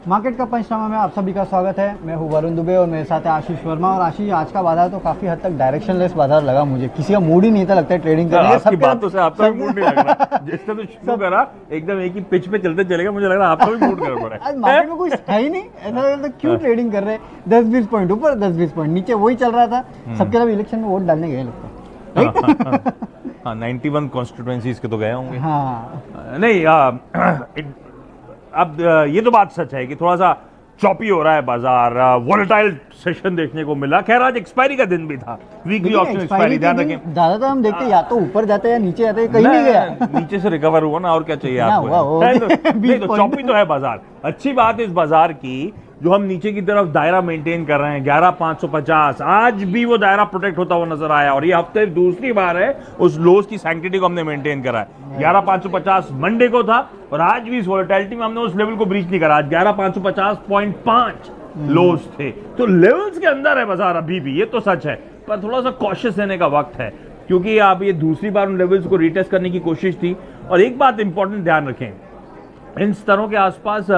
Market का पंचनामा में आप सभी का स्वागत है। मैं हूं वरुण दुबे और मेरे साथ है आशीष वर्मा। और आशीष, आज का बाजार तो काफी हद तक डायरेक्शनलेस बाजार लगा मुझे। किसी का मूड ही नहीं था लगता है ट्रेडिंग करने का। आपकी बातों से आपका भी मूड नहीं लग रहा। जिसने तो शुरू करा एकदम एक ही पिच पे चलते चलेगा, मुझे लग रहा है आपका भी मूड गड़बड़ है। आज मार्केट में कुछ है ही नहीं, ऐसा लग रहा था क्यों ट्रेडिंग कर रहे हैं। 10-20 पॉइंट ऊपर, 10-20 पॉइंट नीचे, वही चल रहा था। सबके सब इलेक्शन में वोट डालने गए लगता है। हाँ, 91 कॉन्स्टिट्यूएंसीज के तो गए होंगे। हाँ नहीं, अब ये तो बात सच है कि थोड़ा सा चॉपी हो रहा है बाजार। वोलेटाइल सेशन देखने को मिला। खैर आज एक्सपायरी का दिन भी था, वीकली ऑप्शन एक्सपायरी, ध्यान रखें। ज्यादातर हम देखते हैं या तो ऊपर जाते हैं या नीचे जाते हैं, कहीं नहीं गया। नीचे से रिकवर हुआ ना, और क्या चाहिए ना हुआ, आपको। वो नहीं तो चॉपी तो है बाजार। अच्छी बात है इस बाजार की, जो हम नीचे की तरफ दायरा मेंटेन कर रहे हैं 11,550, आज भी वो दायरा प्रोटेक्ट होता हुआ नजर आया। और ये हफ्ते दूसरी बार है उस लोज की सैंक्टिटी को हमने मेंटेन करा है। 11,550 मंडे को था और आज भी इस वोलेटिलिटी में हमने उस लेवल को ब्रीच नहीं करा। आज 11,550.5 लोज थे। तो लेवल्स के अंदर है बाजार अभी भी, ये तो सच है। पर थोड़ा सा कॉशियस रहने का वक्त है, क्योंकि आप ये दूसरी बार उन लेवल्स को रिटेस्ट करने की कोशिश थी। और एक बात इंपॉर्टेंट ध्यान रखें, इन स्तरों के आसपास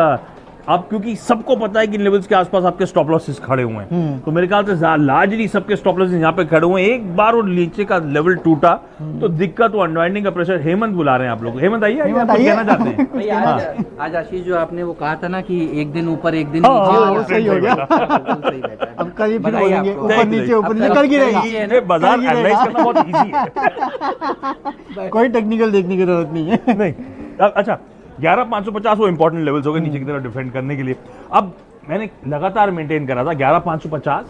अब क्योंकि सबको पता है कि इन लेवल्स के आसपास आपके स्टॉप लॉसेस खड़े हुए हैं, तो मेरे ख्याल से लार्जली सबके स्टॉप लॉसेस यहाँ पे खड़े हुए हैं। एक बार वो नीचे का लेवल टूटा तो दिक्कत, वो अनवाइंडिंग का प्रेशर। हेमंत बुला रहे हैं आप लोग। हेमंत आइए, आप कुछ कहना चाहते हैं? भाई आज आशीष जो आपने वो कहा था ना कि एक दिन ऊपर एक दिन वो सही हो गया। बिल्कुल सही बैठा है। अब कल फिर बधाई बोलेंगे आपको। ऊपर नीचे ऊपर नीचे, कल की रहेगा। बाजार एनालाइज करना बहुत इजी है। कोई टेक्निकल देखने की जरूरत नहीं है। नहीं, अच्छा 11,550 वो इंपॉर्टेंट लेवल्स हो गए नीचे की तरफ डिफेंड करने के लिए। अब मैंने लगातार मेंटेन करा था 11,550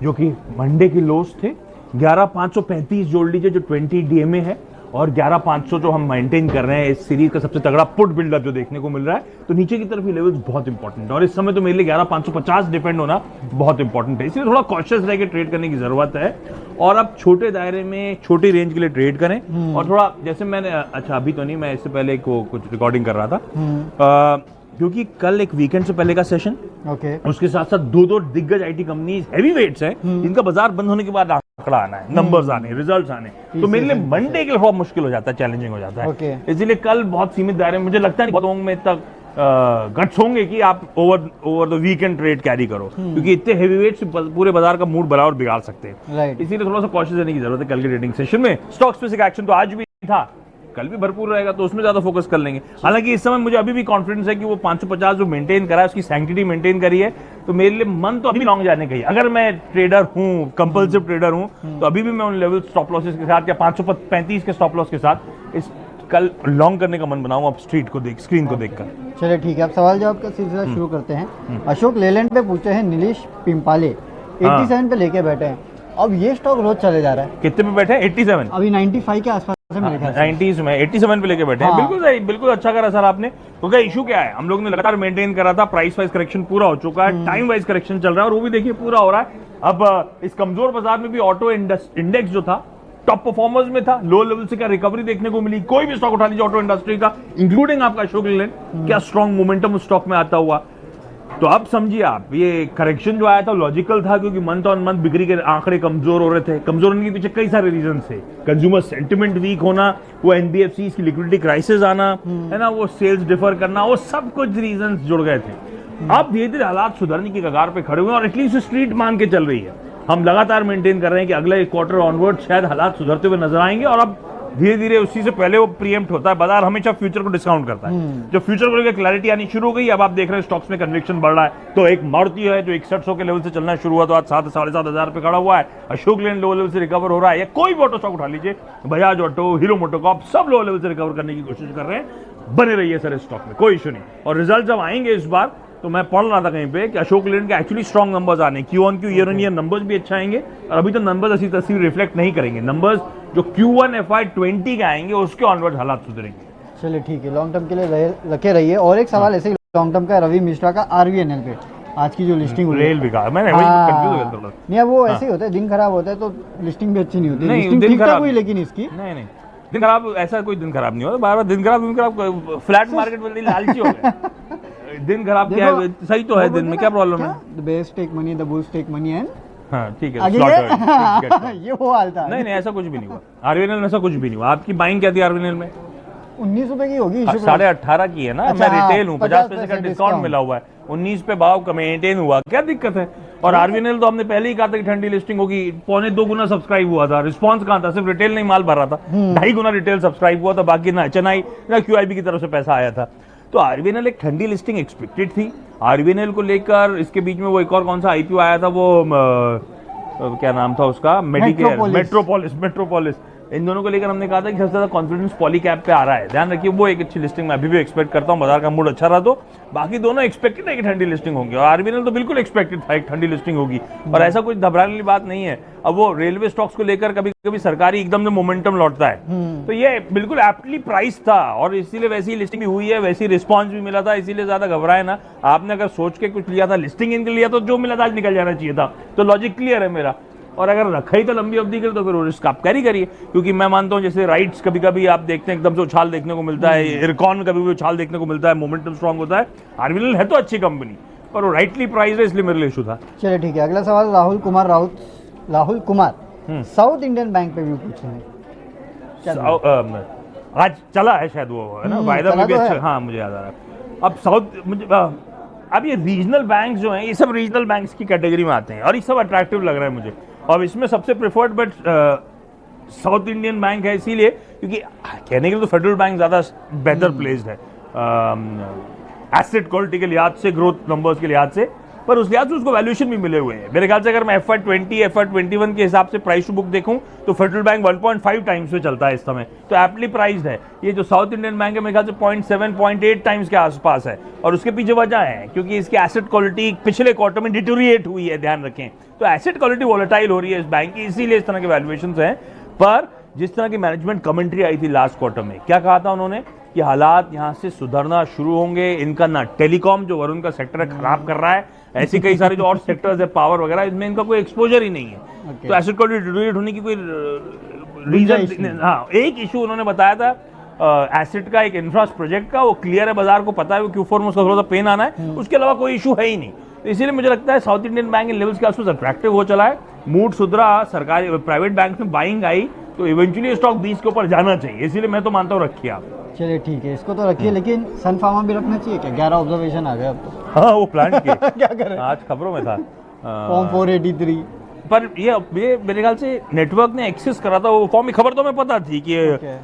जो कि मंडे के लोस थे, 11,535 जोड़ लीजिए जो 20 डीएमए है, और 11,500 जो हम मेंटेन कर रहे हैं। इस सीरीज का सबसे तगड़ा पुट बिल्डअप जो देखने को मिल रहा है, तो नीचे की तरफ ये लेवल्स बहुत इंपॉर्टेंट है। और इस समय तो मेरे लिए 11,550 डिफेंड होना बहुत इंपॉर्टेंट है, इसलिए थोड़ा कॉशियस रह के ट्रेड करने की जरूरत है। और अब छोटे दायरे में छोटी रेंज के लिए ट्रेड करें। और थोड़ा जैसे मैंने, अच्छा अभी तो नहीं, मैं इससे पहले कुछ रिकॉर्डिंग कर रहा था, क्योंकि कल एक वीकेंड से पहले का सेशन, उसके साथ साथ दो दिग्गज आईटी कंपनीज हैवी वेट्स हैं, जिनका बाजार बंद होने के बाद आंकड़ा आना है, नंबर्स आने, रिजल्ट्स आने, तो मेरे लिए मंडे के लिए बहुत मुश्किल हो जाता है, चैलेंजिंग हो जाता है। इसलिए कल बहुत सीमित दायरे में, मुझे लगता है बहुत में तक गट्स होंगे कि आप over the weekend trade carry करो, क्योंकि इतने हेवी वेट्स पूरे बाजार का मूड बराबर बिगाड़ सकते हैं। इसीलिए थोड़ा सा कॉशियस रहने की जरूरत है कल के ट्रेडिंग सेशन में। स्टॉक स्पेसिफिक एक्शन तो आज भी था, कल भी भरपूर रहेगा, तो उसमें ज्यादा फोकस कर लेंगे। हालांकि इस समय मुझे अभी भी कॉन्फिडेंस है कि वो 550 जो मेंटेन करा है, उसकी सैंक्टिटी मेंटेन करी है, तो मेरे लिए मन तो अभी लॉन्ग जाने का ही। अगर मैं ट्रेडर हूं, कंपल्सिव ट्रेडर हूं, तो अभी भी मैं उन लेवल स्टॉप लॉसेस के साथ या 535 के स्टॉप लॉस के साथ इस कल लॉन्ग करने का मन बनाऊं, अब स्क्रीन को देखकर। चलिए ठीक है, अब सवाल जवाब का सिलसिला शुरू करते हैं। अशोक लेलैंड पे पूछे हैं नीलेश पिंपाले, 87 पे लेके बैठे हैं। अब ये स्टॉक रोज चले जा रहा है। कितने पे बैठे हैं? 87, अभी 95 के आसपास है मेरे ख्याल से। 90s में 87 पे लेके बैठे हैं। बिल्कुल सही, बिल्कुल अच्छा करा सर आपने। क्योंकि इशू क्या है, हम लोग ने लगातार मेंटेन करा था, प्राइस वाइज करेक्शन पूरा हो चुका है, टाइम वाइज करेक्शन चल रहा है, और वो भी देखिए पूरा हो रहा है। अब इस कमजोर बाजार में भी ऑटो इंडेक्स जो था टॉप परफॉर्मर्स में था, लो लेवल से क्या रिकवरी देखने को मिली। कोई भी स्टॉक उठा लीजिए ऑटो इंडस्ट्री का, इंक्लूडिंग आपका अशोक लेलैंड, क्या स्ट्रॉन्ग मोमेंटम उस स्टॉक में आता हुआ। तो अब समझिए आप, ये करेक्शन जो आया था लॉजिकल था, क्योंकि मंथ ऑन मंथ बिक्री के आंकड़े कमजोर हो रहे थे। कमजोर होने के पीछे कई सारे रीजन थे, कंज्यूमर सेंटिमेंट वीक होना, वो एनबीएफसी की लिक्विडिटी क्राइसिस आना, है ना, वो सेल्स डिफर करना, वो सब कुछ रीजन जुड़ गए थे। अब धीरे धीरे हालात सुधरने की कगार पे खड़े हुए हैं, और एटलीस्ट स्ट्रीट मान के चल रही है। हम लगातार मेंटेन कर रहे हैं कि अगले क्वार्टर ऑनवर्ड शायद हालात सुधरते हुए नजर आएंगे। और अब धीरे धीरे उसी से पहले वो प्रीएम्प्ट होता है, बाजार हमेशा फ्यूचर को डिस्काउंट करता है। जब फ्यूचर को लेकर क्लैरिटी आनी शुरू हो गई, अब आप देख रहे हैं स्टॉक्स में कन्विक्शन बढ़ रहा है। तो एक मारुति है जो 6100 के लेवल से चलना शुरू हुआ, तो आज 7,500 पे खड़ा हुआ है। अशोक लेलैंड लो लेवल से रिकवर हो रहा है, या कोई भी ऑटो स्टॉक उठा लीजिए, बजाज ऑटो, हीरो मोटोकॉर्प, सब लो लेवल से रिकवर करने की कोशिश कर रहे हैं। बने रहिए सर इस स्टॉक में, कोई इशू नहीं। और रिजल्ट जब आएंगे इस बार, तो मैं पढ़ रहा था कहीं पे कि अशोक लेलैंड के एक्चुअली स्ट्रॉन्ग नंबर्स आने, Q on Q, year on year numbers भी अच्छा आएंगे। और अभी तो नंबर्स ऐसी तस्वीर रिफ्लेक्ट नहीं करेंगे, नंबर्स जो Q1 FY20 के आएंगे उसके ऑनवर्ड हालात सुधरेंगे। चलिए ठीक है, लॉन्ग टर्म के लिए रखे रहिए। और एक सवाल ऐसे ही लॉन्ग टर्म का, रवि मिश्रा का RVNL पे आज की जो लिस्टिंग हुई, रेल विकास, मैंने कंफ्यूज हो गया थोड़ा। नहीं, वो ऐसे ही होता है, दिन खराब होता है तो लिस्टिंग भी अच्छी नहीं होती। लिस्टिंग ठीक ठाक हुई, लेकिन इसकी नहीं दिन खराब, ऐसा कोई दिन खराब नहीं होता। बार बार दिन खराब, फ्लैट मार्केट में लालची हो गए। दिन खराब क्या है, सही तो है दिन में, क्या प्रॉब्लम है? The best take money, the bulls take money and हाँ ठीक है, ये वो हाल था। नहीं ऐसा कुछ भी नहीं हुआ आरवीएनएल में, ऐसा कुछ भी नहीं हुआ। आपकी बाइंग क्या थी आरवीएनएल में? 19 रुपए की होगी issue price। 18.5 की है ना। अच्छा, मैं रिटेल हूँ, 50 पैसे का 50% डिस्काउंट मिला हुआ है, 19 पे भाव मेंटेन हुआ, क्या दिक्कत है। और आरवीएनएल तो हमने पहले ही कहा था कि ठंडी लिस्टिंग होगी, 2.25 गुना सब्सक्राइब हुआ था, रिस्पांस कहाँ था, सिर्फ रिटेल नहीं माल भर रहा था, 2.5 गुना रिटेल सब्सक्राइब हुआ था, बाकी ना एचएनआई ना क्यूआईबी की तरफ से पैसा आया था। तो आरवीएनएल एक ठंडी लिस्टिंग एक्सपेक्टेड थी। आरवीएनएल को लेकर इसके बीच में वो एक और कौन सा आईपीओ आया था, वो क्या नाम था उसका, मेडिकेयर, मेट्रोपोलिस, इन दोनों को लेकर हमने कहा था कि सबसे ज्यादा कॉन्फिडेंस पॉलीकैब पे आ रहा है, ध्यान रखिए वो एक अच्छी लिस्टिंग मैं अभी भी एक्सपेक्ट करता हूं, बाजार का मूड अच्छा रहा तो। बाकी दोनों एक्सपेक्टेड है कि ठंडी लिस्टिंग होगी, और आरबीएनएल तो बिल्कुल एक्सपेक्टेड था एक ठंडी लिस्टिंग होगी, और ऐसा कुछ घबराने वाली बात नहीं है। अब वो रेलवे स्टॉक्स को लेकर कभी कभी सरकारी एकदम से मोमेंटम लौटता है, तो ये बिल्कुल एप्टली प्राइस था, और इसीलिए वैसी लिस्टिंग भी हुई है, वैसी रिस्पॉन्स भी मिला था, इसीलिए ज्यादा घबराए ना। आपने अगर सोच के कुछ लिया था, लिस्टिंग इनके लिया तो जो मिला था आज निकल जाना चाहिए था, तो लॉजिक क्लियर है मेरा। और अगर रखा ही तो लंबी अवधि के लिए, तो फिर वो रिस्क आप कैरी करिए, क्योंकि मैं मानता हूं जैसे राइट्स कभी कभी आप देखते हैं एकदम से उछाल देखने को मिलता है, इरकॉन कभी भी उछाल देखने को मिलता है, मोमेंटम स्ट्रांग होता है। आरबीएल है तो अच्छी कंपनी, पर वो राइटली प्राइस है, इसलिए मेरे लिए इशू था। चलिए ठीक है, अगला सवाल Rahul Kumar south Indian bank पे भी पूछे हैं। आज चला है शायद वो, है ना, वायदा में भी अच्छा, हाँ मुझे याद आ रहा है। अब साउथ मुझे अब ये रीजनल बैंक्स जो हैं, ये सब रीजनल बैंक्स की कैटेगरी में आते हैं, और ये सब अट्रैक्टिव लग रहा है मुझे। और इसमें सबसे preferred but south Indian bank है, इसीलिए क्योंकि कहने के लिए तो फेडरल बैंक ज्यादा बेहतर प्लेस्ड है एसेट क्वालिटी के लिहाज से, ग्रोथ नंबर्स के लिहाज से, पर उस लिहाज से उसको वैल्यूएशन भी मिले हुए हैं। मेरे ख्याल से अगर मैं FY20 FY21 के हिसाब से प्राइस टू बुक देखूं तो फेडरल बैंक 1.5 टाइम्स पे चलता है इस समय, तो एप्टली प्राइस्ड है। ये जो साउथ इंडियन बैंक है मेरे ख्याल से 0.7 0.8 टाइम्स के आसपास है, और उसके पीछे वजह है क्योंकि इसकी एसेट क्वालिटी पिछले क्वार्टर में डिटोरिएट हुई है, ध्यान रखें। तो एसेट क्वालिटी वॉलेटाइल हो रही है इस बैंक की, इसीलिए इस तरह के वैल्यूएशंस हैं। पर जिस तरह की मैनेजमेंट कमेंट्री आई थी लास्ट क्वार्टर में, क्या कहा था उन्होंने कि हालात यहाँ से सुधरना शुरू होंगे, इनका ना टेलीकॉम जो वरुण का सेक्टर है खराब कर रहा है, ऐसे कई सारे जो और सेक्टर्स है पावर वगैरह, इसमें इनका कोई एक्सपोजर ही नहीं है। तो एसेट क्वालिटी डिटोरिएट होने की कोई रीजन, हाँ एक इशू उन्होंने बताया था एसेट का, एक इंफ्रास्ट्रक्चर प्रोजेक्ट का, वो क्लियर है, बाजार को पता है वो Q4 में उसका थोड़ा सा पेन आना है, उसके अलावा कोई इशू है ही नहीं। तो इसीलिए मुझे लगता है साउथ इंडियन बैंक इन लेवल्स के आसपास अट्रैक्टिव हो चला है, मूड सुधरा, सरकारी प्राइवेट बैंक में बाइंग आई, तो इवेंचुअली स्टॉक 20 के ऊपर जाना चाहिए, इसीलिए मैं तो मानता हूँ रखिए आप। चलिए ठीक है, इसको तो रखिए, लेकिन सन फार्मा भी रखना चाहिए क्या? 11 ऑब्जर्वेशन आ गए अब तो। हाँ वो प्लांट के क्या करें, आज खबरों में था फॉर्म 483, पर ये मेरे ख्याल से नेटवर्क ने एक्सेस करा था वो फॉर्म, खबर तो हमें पता थी कि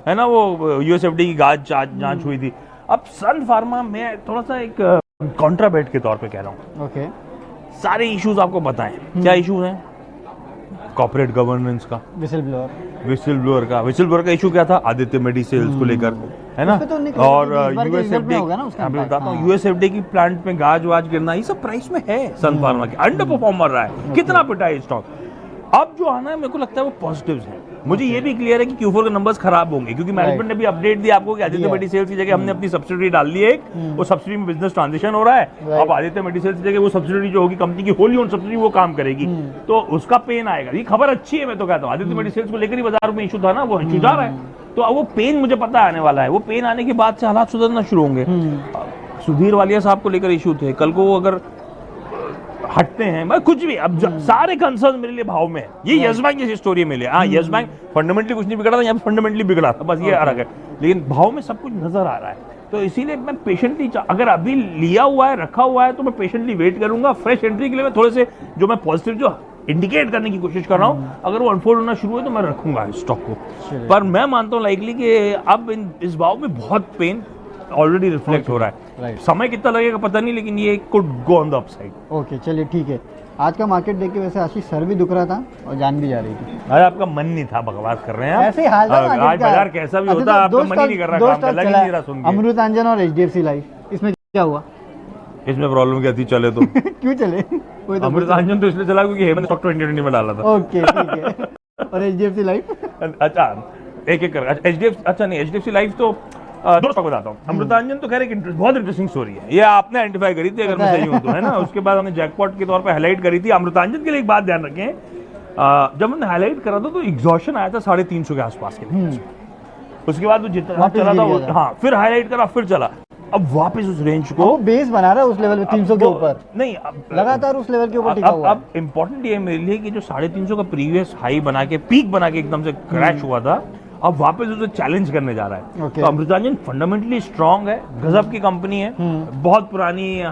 है ना वो यूएसएफडी की जांच हुई थी। अब सन फार्मा में थोड़ा सा एक कॉन्ट्राबेट के तौर पे कह रहा हूँ, ओके, सारे इश्यूज आपको बताएं क्या इश्यूज हैं। कॉर्पोरेट गवर्नेंस का, विसिल ब्लोअर का इशू क्या था, आदित्य मेडिसेल्स को लेकर, है ना, तो और यूएसएफडी की प्लांट में गाज वाज गिरना, ये सब प्राइस में है। सन फार्मा के अंडर परफॉर्मर रहा है, कितना पिटा है स्टॉक। अब जो आना है मेरे को लगता है वो पॉजिटिव्स है। मुझे ये भी क्लियर है कि Q4 के नंबर्स खराब होंगे, क्योंकि मैनेजमेंट ने भी अपडेट दिया आपको कि आदित्य मेडिसेल्स की जगह हमने अपनी सब्सिडी डाल ली है एक, वो सब्सिडी में बिजनेस ट्रांजिशन हो रहा है। अब आदित्य मेडिसेल्स की जगह वो सब्सिडी जो होगी कंपनी की होली ओन सब्सिडी, वो काम करेगी, तो उसका पेन आएगा। ये खबर अच्छी है, मैं तो कहता हूँ आदित्य मेडिसेल्स को लेकर ही बाजार में इशू था ना, वो इशू जा रहा है, तो अब वो पेन मुझे पता आने वाला है। वो पेन आने के बाद से हालात सुधरना शुरू होंगे। सुधीर वालिया साहब को लेकर इशू थे, कल को वो अगर हटते हैं, मैं कुछ भी, अब सारे कंसर्न मेरे लिए भाव में है। ये यस बैंक जैसी स्टोरी मिले, हाँ यस बैंक फंडामेंटली कुछ नहीं बिगड़ा था, यहाँ पे फंडामेंटली बिगड़ा था, बस ये अलग है, लेकिन भाव में सब कुछ नजर आ रहा है। तो इसीलिए मैं पेशेंटली, अगर अभी लिया हुआ है, रखा हुआ है, तो मैं पेशेंटली वेट करूंगा। फ्रेश एंट्री के लिए मैं थोड़े से जो मैं पॉजिटिव जो इंडिकेट करने की कोशिश कर रहा हूँ, अगर वो अनफोल्ड होना शुरू है तो मैं रखूंगा इस स्टॉक को। पर मैं मानता हूँ लाइकली कि अब इस भाव में बहुत पेन ऑलरेडी रिफ्लेक्ट हो रहा है। समय कितना लगेगा पता नहीं, लेकिन ये could go on the upside. Okay चलिए ठीक है। आज का मार्केट देख के वैसे आशीष सर भी दुख रहा था और जान भी जा रही थी। आज आपका मन नहीं था, बकवास कर रहे हैं आप। ऐसे ही हाल था आज बाजार कैसा भी होता है, आपका मन ही नहीं कर रहा, काम लग ही नहीं रहा सुन के। अमृतांजन और HDFC लाइफ, इसमें क्या हुआ? इसमें प्रॉब्लम क्या थी, चले तो क्यों चले? अमृतांजन तो इसलिए चला क्योंकि हेमंत स्टॉक 2020 में डाला था। ओके ठीक है। और HDFC लाइफ? अच्छा एक एक कर, HDFC, अच्छा नहीं HDFC लाइफ तो दो स्टॉक बताता हूँ। अमृतांजन तो खैर एक बहुत इंटरेस्टिंग स्टोरी है, ये आपने आइडेंटिफाई करी थी अगर मैं सही हूँ तो, है ना। उसके बाद हमने जैकपॉट के तौर पे हाईलाइट करी थी। अमृतांजन के लिए एक बात ध्यान रखें, जब हमने हाईलाइट करा था तो एग्जॉशन आया था 350 के आसपास के लिए। उसके बाद वो जितना चला था वो, हाँ फिर हाईलाइट करा, फिर चला, अब वापस उस रेंज को बेस बना रहा है उस लेवल पे 300 के ऊपर, नहीं लगातार उस लेवल के ऊपर टिका हुआ है। अब इम्पोर्टेंट ये मेरे लिए कि जो 350 का प्रीवियस हाई बना के, पीक बना के एकदम से क्रैश हुआ था, अब वापस उसे चैलेंज करने जा रहा है। Okay. तो अमृता इंजन फंडामेंटली स्ट्रांग है, गजब की कंपनी है, बहुत पुरानी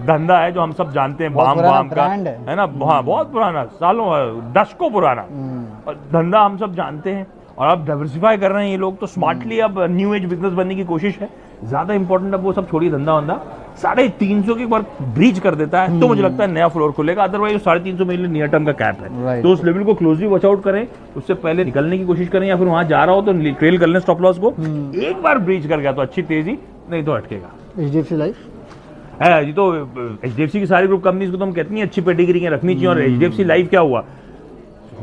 धंधा है जो हम सब जानते हैं, बहुत बाम पुराना बाम का brand है ना। हाँ, बहुत पुराना, सालों दशकों पुराना और धंधा हम सब जानते हैं। और अब डाइवर्सिफाई कर रहे हैं ये लोग, तो स्मार्टली अब न्यू एज बिजनेस बनने की कोशिश है। ज्यादा इंपॉर्टेंट अब वो सब छोड़िए, धंधा वंदा 350 के बार ब्रीच कर देता है तो मुझे लगता है नया फ्लोर खुलेगा, अदरवाइज 350 मेरे लिए नियर टर्म का कैप है। Right. तो उस लेवल को क्लोजली वॉच आउट करें, उससे पहले निकलने की कोशिश करें, या फिर वहां जा रहा हो तो ट्रेल कर लें स्टॉप लॉस को। एक बार ब्रीच कर गया तो अच्छी तेजी, नहीं तो अटकेगा। HDFC लाइफ है जी, तो एचडीएफसी की सारी ग्रुप कंपनीज को तो हम कहते हैं अच्छी पेडिग्री के रखनी चाहिए। और एचडीएफसी लाइफ क्या हुआ,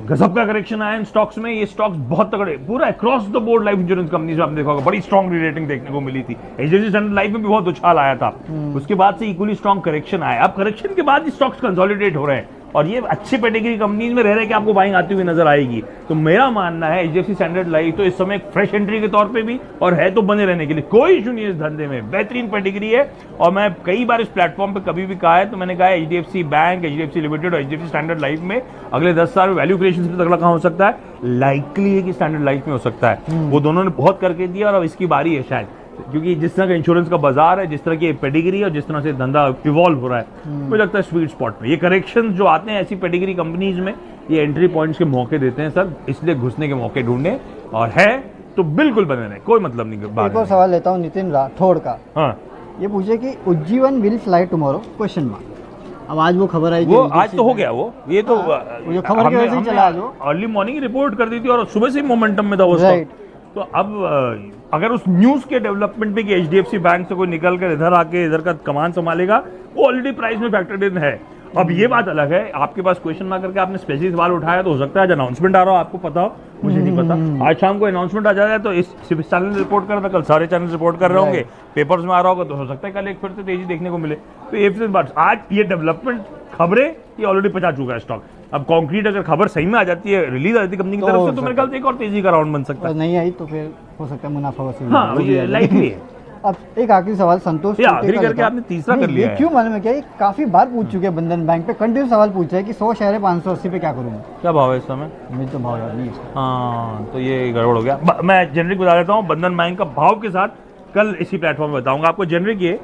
गजब का करेक्शन आया इन स्टॉक्स में। ये स्टॉक्स बहुत तगड़े, पूरा across the board life insurance companies में आपने देखा होगा बड़ी स्ट्रॉन्ग रेटिंग देखने को मिली थी। एचडीएफसी स्टैंडर्ड लाइफ में भी बहुत उछाल आया था, उसके बाद से इक्वली स्ट्रॉन्ग करेक्शन आया। अब करेक्शन के बाद स्टॉक्स कंसोलिडेट हो रहे हैं और ये अच्छी पेडिग्री कंपनीज में रह रहे कि आपको बाइंग आती हुई नजर आएगी। तो मेरा मानना है एचडीएफसी स्टैंडर्ड लाइफ तो इस समय एक फ्रेश एंट्री के तौर पे भी और है तो बने रहने के लिए, कोई इशू नहीं है इस धंधे में, बेहतरीन पेडिग्री है। और मैं कई बार इस प्लेटफॉर्म पे कभी भी कहा है, तो मैंने कहा है एचडीएफसी बैंक, एचडीएफसी लिमिटेड और एचडीएफसी स्टैंडर्ड लाइफ में अगले 10 साल में वैल्यू क्रिएशन से तगड़ा कहाँ हो सकता है, लाइकली है कि स्टैंडर्ड लाइफ में हो सकता है। वो दोनों ने बहुत करके दिया और अब इसकी बारी है शायद, क्योंकि जिस तरह का इंश्योरेंस का बाजार है, जिस तरह की पेडिग्री और जिस तरह से धंधा इवॉल्व हो रहा है, मुझे लगता है स्वीट स्पॉट में ये करेक्शन जो आते हैं ऐसी पेडिग्री कंपनीज में, ये एंट्री पॉइंट्स के मौके देते हैं सर, इसलिए घुसने के मौके ढूंढे और है तो बिल्कुल बने रहे, कोई मतलब नहीं। एक और सवाल लेता हूँ नितिन राठौड़ का। हाँ, ये पूछे कि Ujjivan will fly tomorrow question mark. अब आज वो खबर आई वो आज तो हो गया ये तो वो जो खबर की वजह से ही चला आज वो। अर्ली मॉर्निंग रिपोर्ट कर दी थी और सुबह से ही मोमेंटम में था वो Right. stock। तो अब अगर उस न्यूज के डेवलपमेंट पे कि एचडीएफसी बैंक से कोई निकल कर इधर आके इधर का कमान संभालेगा, वो ऑलरेडी प्राइस में फैक्टर्ड इन है। अब ये बात अलग है, आपके पास क्वेश्चन मार्क करके आपने स्पेशली सवाल उठाया, तो हो सकता है आज अनाउंसमेंट आ रहा हो, आपको पता हो, मुझे नहीं पता। आज शाम को अनाउंसमेंट आ जाएगा तो इस चैनल रिपोर्ट कर रहा था, कल सारे चैनल रिपोर्ट कर रहे होंगे, पेपर्स में आ रहा होगा, तो हो सकता है कल एक फिर से तेजी देखने को मिले। तो ये फिर बात आज ये डेवलपमेंट खबरें ये ऑलरेडी पचा चुका है स्टॉक। अब कॉन्क्रीट अगर खबर सही में आ जाती है, रिलीज आ जाती है कंपनी की तरफ से, तो मेरे ख्याल से एक और तेजी का राउंड बन सकता है। और नहीं आई तो फिर हो सकता है मुनाफा वसूली। हाँ, ये लाइकली है। अब एक आखिरी सवाल संतोष ये चूटे आखिरी का करके लेता हूं। आपने तीसरा नहीं, कर लिया ये है। क्यों मालूम है क्या, ये काफी बार पूछ चुके हैं बंधन बैंक पे, कंटिन्यू सवाल पूछ रहे हैं कि 100 शेयर है 580 पे क्या करूंगा। क्या भाव है इस समय? मुझे तो भाव याद नहीं है इसका। हाँ, तो ये गड़बड़ हो गया। मैं जेनरिक बता देता हूँ, बंधन बैंक का भाव के साथ कल इसी प्लेटफॉर्म में बताऊंगा आपको। जेनरिक ये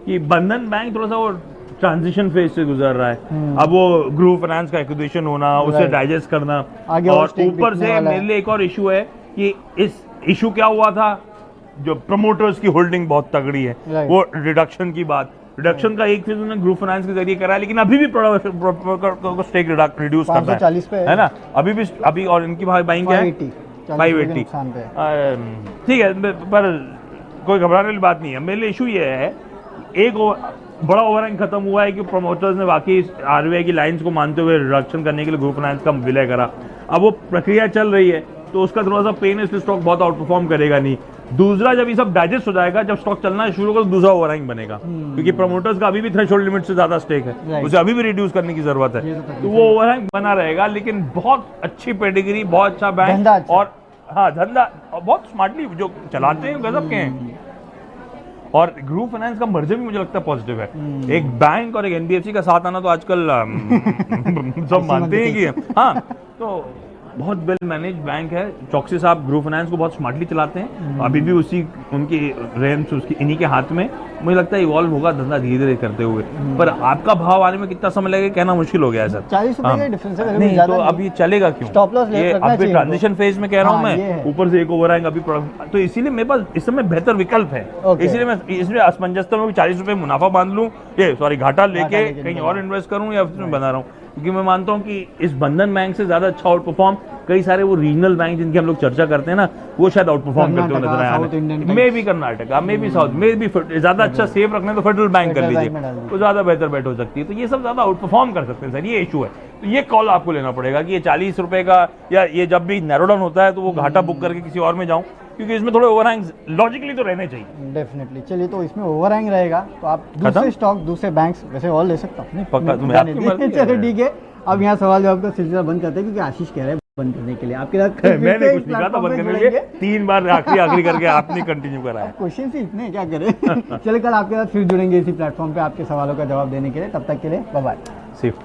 कि बंधन बैंक थोड़ा सा वो ट्रांजिशन फेज से गुजर रहा है। अब वो ग्रुप फाइनेंस का एक्विजिशन होना, उसे Right. डाइजेस्ट करना, आगे और stake ऊपर बिकने से वाला है। मेरे लिए एक और इशू है कि इस इशू क्या हुआ था, जो प्रमोटर्स की होल्डिंग बहुत तगड़ी है, Right. वो रिडक्शन की बात, रिडक्शन का एक फेज उन्होंने ग्रुप फाइनेंस के जरिए करा है, लेकिन अभी भी स्टेक रिड्यूस करता 540 पे है ना, अभी और इनकी बाइंग क्या है 580 नुकसान पे है। ठीक है, पर कोई घबराने वाली बात नहीं है। मेरे लिए इशू ये है, एक बड़ा ओवरहैंग खत्म हुआ है कि प्रमोटर्स ने वाकई आरबीआई की लाइंस को मानते हुए रिडक्शन करने के लिए ग्रुप फाइनेंस का विलय करा। अब वो प्रक्रिया चल रही है, तो उसका थोड़ा सा पेन है, इसलिए स्टॉक बहुत आउट परफॉर्म करेगा नहीं। दूसरा, जब ये सब डाइजेस्ट हो जाएगा, जब स्टॉक चलना शुरू होगा, तो दूसरा ओवरहैंग बनेगा, क्योंकि प्रमोटर्स का अभी भी थ्रेशोल्ड लिमिट से ज्यादा स्टेक है, Right. उसे अभी भी रिड्यूस करने की जरूरत है। ये तो तो वो ओवरहैंग बना रहेगा, लेकिन बहुत अच्छी पेडिग्री, बहुत अच्छा बैंक, धंधा अच्छा। और हाँ धंधा, और बहुत स्मार्टली जो चलाते हैं गजब के हैं। और ग्रुप फाइनेंस का मर्जर भी मुझे लगता है पॉजिटिव है। एक बैंक और एक एनबीएफसी का साथ आना तो आजकल सब मानते हैं कि हाँ, तो बहुत वेल मैनेज बैंक है। चौकसी साहब ग्रुप फाइनेंस को बहुत स्मार्टली चलाते हैं, अभी भी उसी उनकी रेंज उसकी इन्हीं के हाथ में। मुझे लगता है इवॉल्व होगा धंधा धीरे धीरे करते हुए, पर आपका भाव आने में कितना समय लगेगा कहना मुश्किल हो गया है सर। 40 रुपए का डिफरेंस है, नहीं ज्यादा तो अब ये चलेगा क्यों, स्टॉप लॉस ये रखना अभी चाहिए ट्रांजिशन फेज में कह रहा हूँ हाँ, ये मैं, है। ऊपर से एक ओवर आएंगे अभी तो इसीलिए मेरे पास इस समय बेहतर विकल्प है। Okay. इसलिए मैं इसलिए असमंजस में 40 रुपए मुनाफा बांध लूं, ये सॉरी घाटा लेके लेके कहीं और इन्वेस्ट करूं, या फिर बना रहा हूं, क्योंकि मैं मानता हूं कि इस बंधन बैंक से ज्यादा अच्छा आउट परफॉर्म कई सारे वो रीजनल बैंक जिनकी हम लोग चर्चा करते हैं ना, वो शायद आउट परफॉर्म करते हुए नजर South Indian आए। banks। मे भी कर्नाटका, मे भी साउथ, मे भी ज्यादा अच्छा सेफ रखना है तो फेडरल बैंक कर Federal लीजिए, Bank में डाल दीजिए। तो ज्यादा बेहतर बेट हो सकती है। तो ये सब ज्यादा आउट परफॉर्म कर सकते हैं सर, ये इशू है। तो ये कॉल आपको लेना पड़ेगा कि ये 40 रुपए का, या ये जब भी नैरो डाउन होता है तो वो घाटा बुक करके किसी और में जाऊं, क्योंकि इसमें थोड़े ओवरहैंग लॉजिकली तो रहने चाहिए। डेफिनेटली। चलिए, तो इसमें ओवरहैंग रहेगा तो आप दूसरे स्टॉक, दूसरे बैंक्स वैसे और ले सकता हूँ। पक्का, तुम्हें आपकी मर्जी है। चलो ठीक है, अब यहाँ सवाल जवाब का सिलसिला बंद करते हैं, क्योंकि आशीष कह रहे हैं बंद करने के लिए। आपके साथ मैंने कुछ नहीं कहा था बंद करने के लिए, 3 बार आखिरी करके आपने कंटिन्यू करा है। क्वेश्चन ही इतने क्या करें। चलिए, कल आपके साथ फिर जुड़ेंगे इसी प्लेटफॉर्म पे आपके सवालों का जवाब देने के लिए। तब तक के लिए बाय बाय। सिर्फ